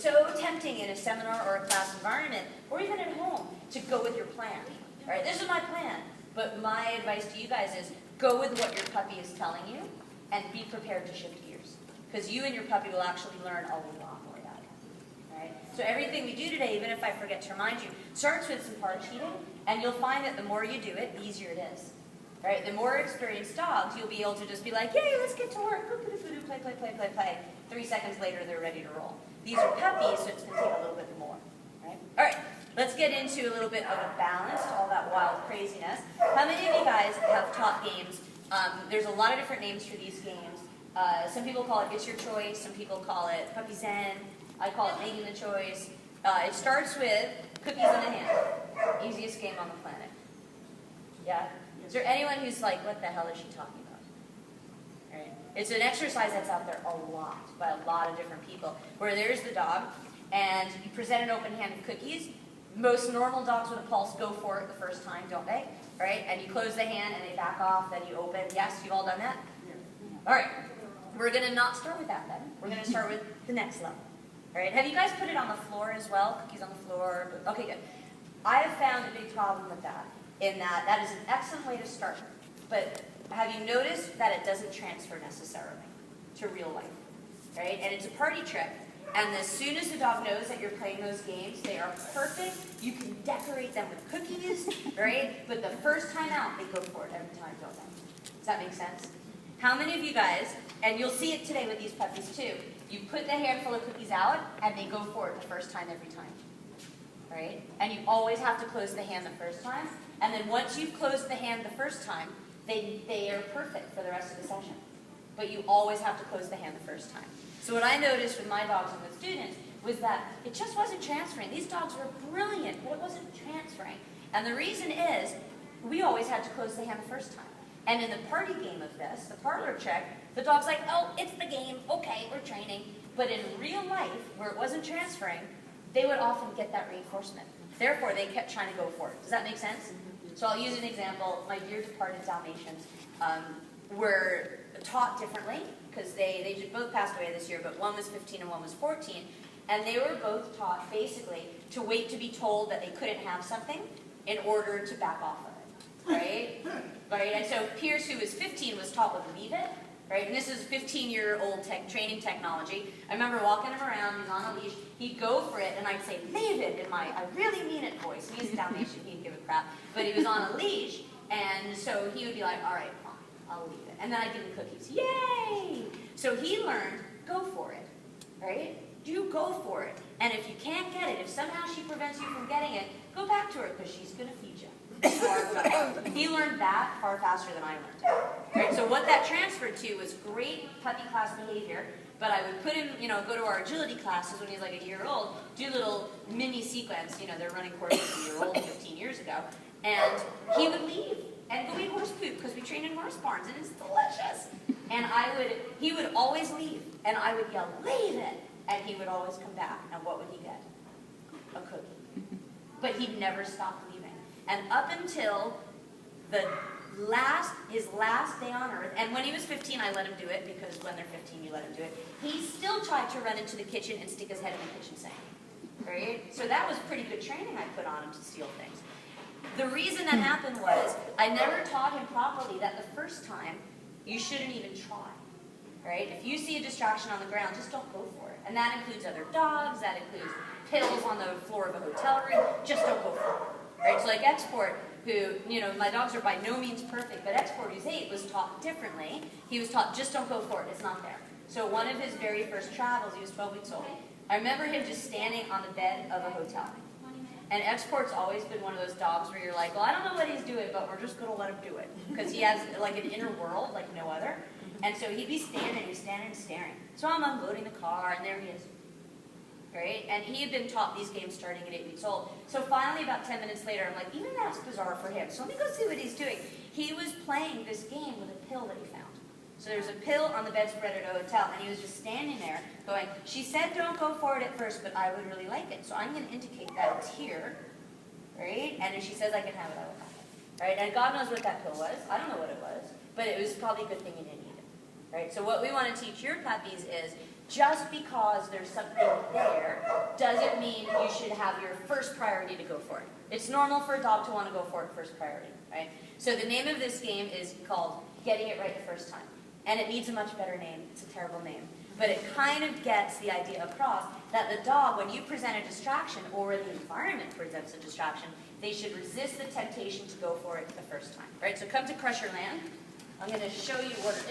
so tempting in a seminar or a class environment, or even at home, to go with your plan. Right? This is my plan. But my advice to you guys is go with what your puppy is telling you and be prepared to shift gears. Because you and your puppy will actually learn a lot more that way. Right? So everything we do today, even if I forget to remind you, starts with some party cheating, and you'll find that the more you do it, the easier it is. Right? The more experienced dogs, you'll be able to just be like, yay, let's get to work. Play, play, play, play, play. 3 seconds later, they're ready to roll. These are puppies, so it's going to take a little bit more. Right? All right, let's get into a little bit of a balance to all that wild craziness. How many of you guys have taught games? There's a lot of different names for these games. Some people call it It's Your Choice. Some people call it Puppy Zen. I call it Making the Choice. It starts with cookies in a hand. Easiest game on the planet. Yeah? Is there anyone who's like, what the hell is she talking about? Right? It's an exercise that's out there a lot, by a lot of different people, where there's the dog, and you present an open hand of cookies. Most normal dogs with a pulse go for it the first time, don't they? Right? And you close the hand, and they back off, then you open. Yes, you've all done that? Yeah. All right. We're going to not start with that, then. We're going to start with the next level. All right? Have you guys put it on the floor as well? Cookies on the floor? Okay, good. I have found a big problem with that, in that is an excellent way to start. But have you noticed that it doesn't transfer necessarily to real life? Right? And it's a party trick. And as soon as the dog knows that you're playing those games, they are perfect. You can decorate them with cookies, right? But the first time out, they go for it every time, don't they? Does that make sense? How many of you guys, and you'll see it today with these puppies too, you put the handful of cookies out, and they go for it the first time every time, right? And you always have to close the hand the first time. And then once you've closed the hand the first time, they are perfect for the rest of the session. But you always have to close the hand the first time. So what I noticed with my dogs and with students was that it just wasn't transferring. These dogs were brilliant, but it wasn't transferring. And the reason is, we always had to close the hand the first time. And in the party game of this, the parlor trick, the dog's like, oh, it's the game, okay, we're training. But in real life, where it wasn't transferring, they would often get that reinforcement. Therefore, they kept trying to go for it. Does that make sense? So I'll use an example. My dear departed Dalmatians were taught differently, because they both passed away this year, but one was 15 and one was 14, and they were both taught basically to wait to be told that they couldn't have something in order to back off of it, right? Right? And so Pierce, who was 15, was taught with leave it, right? And this is 15-year-old training technology. I remember walking him around, he was on a leash, he'd go for it, and I'd say, leave it, in my, I really mean it voice. He's a Dalmatian, he'd give a crap, but he was on a leash, and so he would be like, all right, fine, I'll leave it. And then I'd give him cookies. Yay! So he learned, go for it, right? Do go for it. And if you can't get it, if somehow she prevents you from getting it, go back to her, because she's going to feed you. He learned that far faster than I learned it. Right? So what that transferred to was great puppy class behavior, but I would put him, go to our agility classes when he was like a year old, do little mini sequence, they're running courses a year old 15 years ago, and he would leave and go eat horse poop, because we train in horse barns, and it's delicious. And he would always leave, and I would yell, leave it, and he would always come back, and what would he get? A cookie. But he'd never stop leaving. And up until his last day on earth, and when he was 15, I let him do it, because when they're 15, you let him do it, he still tried to run into the kitchen and stick his head in the kitchen sink. Right? So that was pretty good training I put on him to steal things. The reason that happened was, I never taught him properly that the first time, you shouldn't even try. Right? If you see a distraction on the ground, just don't go for it. And that includes other dogs, that includes pills on the floor of a hotel room, just don't go for it. Right? So like Export, who, my dogs are by no means perfect, but Export, who's 8, was taught differently. He was taught, just don't go for it, it's not there. So one of his very first travels, he was 12 weeks old, I remember him just standing on the bed of a hotel. And Export's always been one of those dogs where you're like, well, I don't know what he's doing, but we're just going to let him do it. Because he has like an inner world like no other. And so he'd be standing and staring. So I'm unloading the car, and there he is. Right? And he had been taught these games starting at 8 weeks old. So finally, about 10 minutes later, I'm like, even that's bizarre for him. So let me go see what he's doing. He was playing this game with a pill that he found. So there's a pill on the bedspread at a hotel, and he was just standing there going, she said don't go for it at first, but I would really like it. So I'm going to indicate that it's here, right? And if she says I can have it, I will have it. Right? And God knows what that pill was. I don't know what it was, but it was probably a good thing you didn't eat it. Right? So what we want to teach your puppies is, just because there's something there doesn't mean you should have your first priority to go for it. It's normal for a dog to want to go for it first priority, right? So the name of this game is called Getting It Right the First Time. And it needs a much better name. It's a terrible name. But it kind of gets the idea across that the dog, when you present a distraction or the environment presents a distraction, they should resist the temptation to go for it the first time, right? So come to Crush Your Land. I'm going to show you what it is.